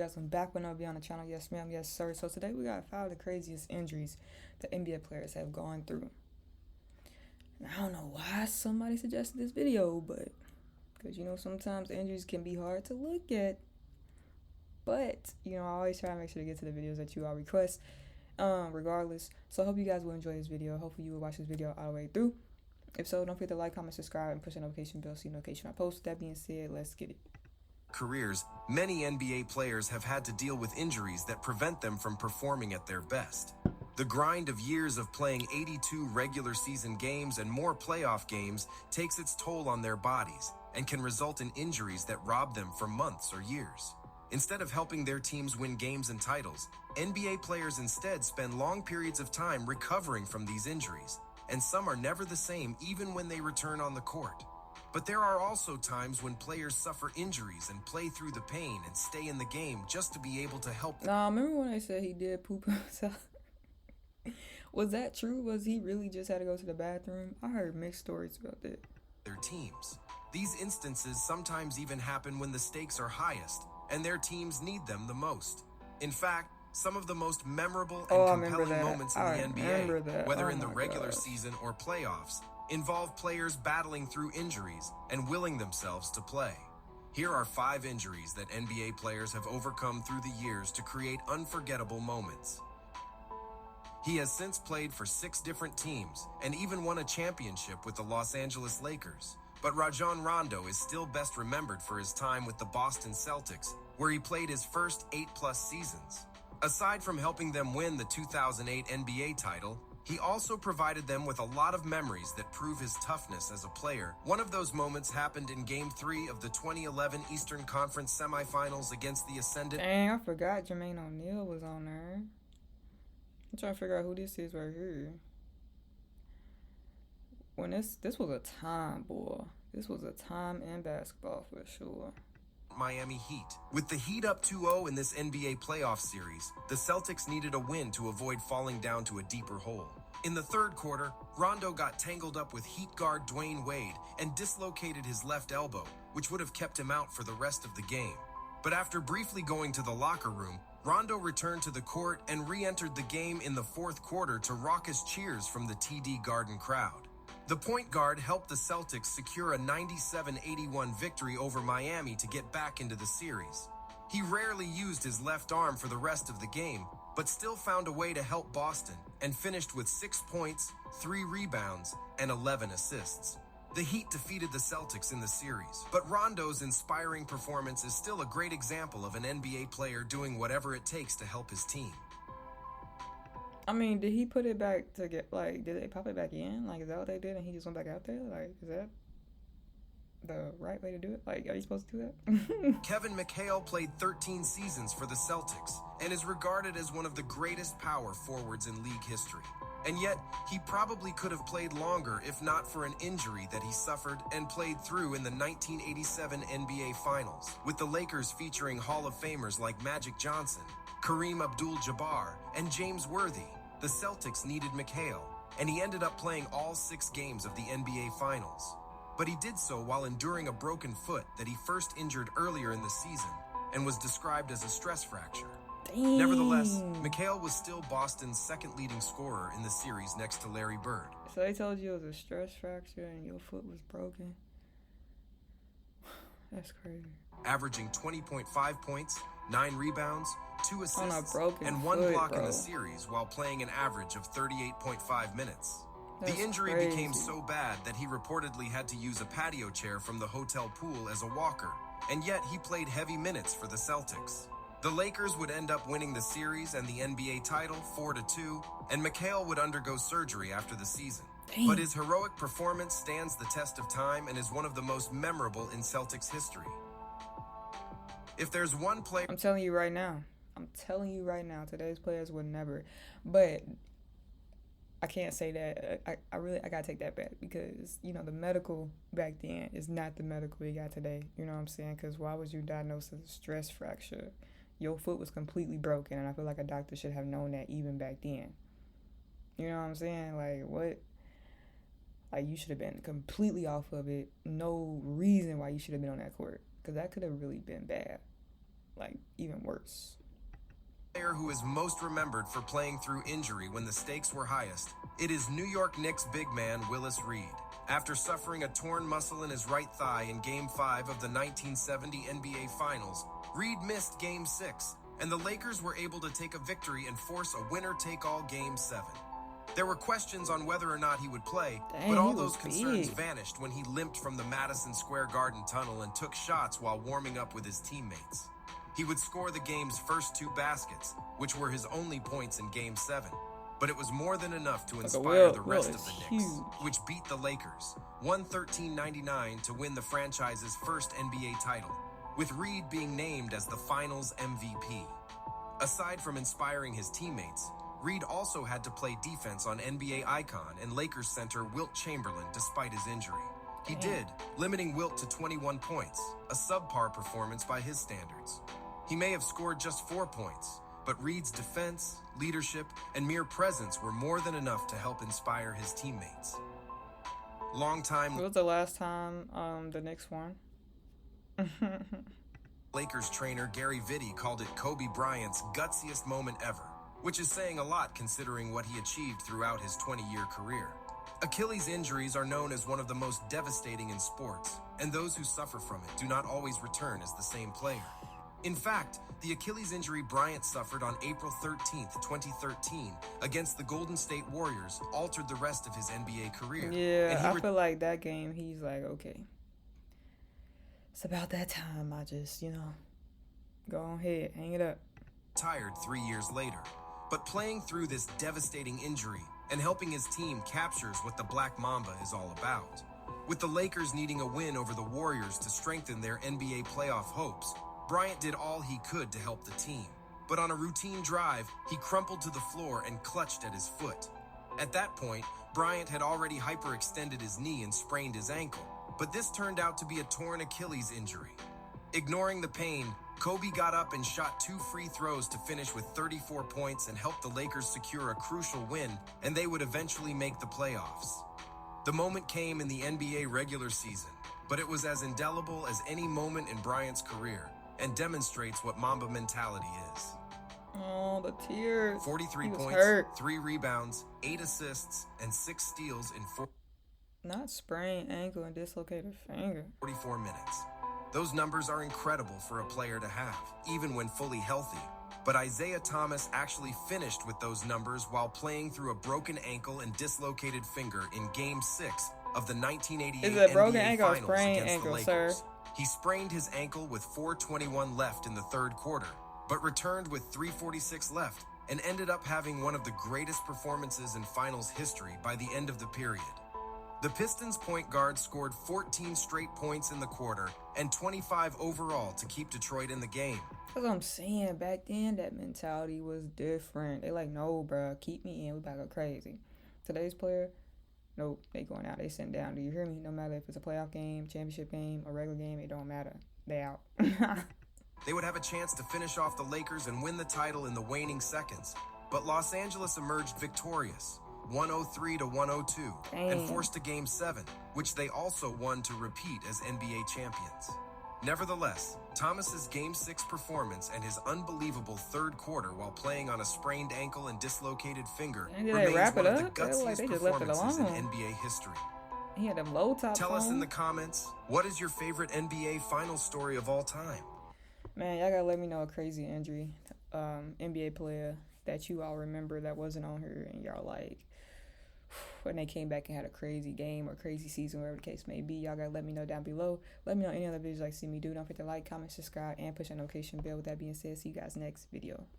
Guys, I'm back with another video on the channel. Yes, ma'am. Yes, sir. So today we got 5 of the craziest injuries that NBA players have gone through. And I don't know why somebody suggested this video, but because sometimes injuries can be hard to look at. But I always try to make sure to get to the videos that you all request, regardless. So I hope you guys will enjoy this video. Hopefully you will watch this video all the way through. If so, don't forget to like, comment, subscribe, and push the notification bell so you know notification I post. With that being said, let's get it. Careers, many NBA players have had to deal with injuries that prevent them from performing at their best. The grind of years of playing 82 regular season games and more playoff games takes its toll on their bodies and can result in injuries that rob them for months or years. Instead of helping their teams win games and titles, NBA players instead spend long periods of time recovering from these injuries, and some are never the same even when they return on the court. But there are also times when players suffer injuries and play through the pain and stay in the game just to be able to help them. Nah, remember when they said he did poop himself? Was that true? Was he really just had to go to the bathroom? I heard mixed stories about that. Their teams. These instances sometimes even happen when the stakes are highest and their teams need them the most. In fact, some of the most memorable and compelling moments in the NBA, whether in the regular season or playoffs, involve players battling through injuries and willing themselves to play. Here are 5 injuries that NBA players have overcome through the years to create unforgettable moments. He has since played for 6 different teams and even won a championship with the Los Angeles Lakers. But Rajon Rondo is still best remembered for his time with the Boston Celtics, where he played his first 8+ seasons. Aside from helping them win the 2008 NBA title, he also provided them with a lot of memories that prove his toughness as a player. One of those moments happened in Game 3 of the 2011 Eastern Conference semifinals against the ascendant. Dang, I forgot Jermaine O'Neal was on there. I'm trying to figure out who this is right here. When this was a time, boy. This was a time in basketball for sure. Miami Heat. With the Heat up 2-0 in this NBA playoff series, the Celtics needed a win to avoid falling down to a deeper hole. In the third quarter, Rondo got tangled up with Heat guard Dwayne Wade and dislocated his left elbow, which would have kept him out for the rest of the game. But after briefly going to the locker room, Rondo returned to the court and re-entered the game in the fourth quarter to raucous cheers from the TD Garden crowd. The point guard helped the Celtics secure a 97-81 victory over Miami to get back into the series. He rarely used his left arm for the rest of the game, but still found a way to help Boston and finished with 6 points, 3 rebounds, and 11 assists. The Heat defeated the Celtics in the series, but Rondo's inspiring performance is still a great example of an NBA player doing whatever it takes to help his team. I mean, did he put it back to get, did they pop it back in? Is that what they did and he just went back out there? Is that the right way to do it? Are you supposed to do that? Kevin McHale played 13 seasons for the Celtics and is regarded as one of the greatest power forwards in league history. And yet, he probably could have played longer if not for an injury that he suffered and played through in the 1987 NBA Finals, with the Lakers featuring Hall of Famers like Magic Johnson, Kareem Abdul-Jabbar, and James Worthy. The Celtics needed McHale, and he ended up playing all 6 games of the NBA Finals. But he did so while enduring a broken foot that he first injured earlier in the season and was described as a stress fracture. Dang. Nevertheless, McHale was still Boston's second leading scorer in the series next to Larry Bird. So they told you it was a stress fracture and your foot was broken? That's crazy. Averaging 20.5 points, 9 rebounds, 2 assists, and 1 foot, block in the series while playing an average of 38.5 minutes. That's the injury crazy. became so bad that he reportedly had to use a patio chair from the hotel pool as a walker, and yet he played heavy minutes for the Celtics. The Lakers would end up winning the series and the NBA title 4-2, and McHale would undergo surgery after the season. Dang. But his heroic performance stands the test of time and is one of the most memorable in Celtics history. If there's one player... I'm telling you right now, today's players would never. But I can't say that. I gotta take that back because, the medical back then is not the medical we got today. You know what I'm saying? Because why was you diagnosed as a stress fracture? Your foot was completely broken, and I feel like a doctor should have known that even back then. You know what I'm saying? What? You should have been completely off of it. No reason why you should have been on that court, because that could have really been bad. like even worse. Player who is most remembered for playing through injury when the stakes were highest, it is New York Knicks big man Willis Reed. After suffering a torn muscle in his right thigh in Game 5 of the 1970 NBA Finals, Reed missed Game 6, and the Lakers were able to take a victory and force a winner-take-all Game 7. There were questions on whether or not he would play, but all those concerns vanished when he limped from the Madison Square Garden tunnel and took shots while warming up with his teammates. He would score the game's first 2 baskets, which were his only points in Game 7. But it was more than enough to inspire the rest of the Knicks, which beat the Lakers, 113-99 to win the franchise's first NBA title, with Reed being named as the Finals MVP. Aside from inspiring his teammates, Reed also had to play defense on NBA icon and Lakers center Wilt Chamberlain despite his injury. He did, limiting Wilt to 21 points, a subpar performance by his standards. He may have scored just 4 points, but Reed's defense, leadership, and mere presence were more than enough to help inspire his teammates. What was the last time the Knicks won? Lakers trainer Gary Vitti called it Kobe Bryant's gutsiest moment ever, which is saying a lot considering what he achieved throughout his 20-year career. Achilles injuries are known as one of the most devastating in sports, and those who suffer from it do not always return as the same player. In fact, the Achilles injury Bryant suffered on April 13, 2013, against the Golden State Warriors altered the rest of his NBA career. Yeah, I feel like that game, he's like, okay, it's about that time. I just, go ahead, hang it up. Retired 3 years later, but playing through this devastating injury and helping his team captures what the Black Mamba is all about. With the Lakers needing a win over the Warriors to strengthen their NBA playoff hopes, Bryant did all he could to help the team. But on a routine drive, he crumpled to the floor and clutched at his foot. At that point, Bryant had already hyperextended his knee and sprained his ankle, but this turned out to be a torn Achilles injury. Ignoring the pain, Kobe got up and shot 2 free throws to finish with 34 points and helped the Lakers secure a crucial win, and they would eventually make the playoffs. The moment came in the NBA regular season, but it was as indelible as any moment in Bryant's career, and demonstrates what Mamba mentality is. Oh, the tears. 43 points, 3 rebounds, 8 assists, and 6 steals in not sprained ankle and dislocated finger. 44 minutes. Those numbers are incredible for a player to have, even when fully healthy. But Isaiah Thomas actually finished with those numbers while playing through a broken ankle and dislocated finger in Game 6 of the 1988 Is it a broken NBA ankle or Finals sprained against ankle, the Lakers. sir? He sprained his ankle with 4:21 left in the third quarter, but returned with 3:46 left and ended up having one of the greatest performances in finals history by the end of the period. The Pistons point guard scored 14 straight points in the quarter and 25 overall to keep Detroit in the game. That's what I'm saying. Back then, that mentality was different. They like, no, bro, keep me in. We about to go crazy. Today's player, nope, they going out. They sitting down. Do you hear me? No matter if it's a playoff game, championship game, or regular game, it don't matter. They out. They would have a chance to finish off the Lakers and win the title in the waning seconds. But Los Angeles emerged victorious, 103-102, and forced a Game 7, which they also won to repeat as NBA champions. Nevertheless, Thomas's Game 6 performance and his unbelievable third quarter while playing on a sprained ankle and dislocated finger remains one of the gutsiest performances in NBA history. He had them low top. Tell us in the comments, what is your favorite NBA Finals story of all time? Man, y'all gotta let me know a crazy injury, NBA player that you all remember that wasn't on here, and y'all like, when they came back and had a crazy game or crazy season, whatever the case may be. Y'all gotta let me know down below. Let me know any other videos you like to see me do. Don't forget to like, comment, subscribe, and push that notification bell. With that being said, see you guys next video.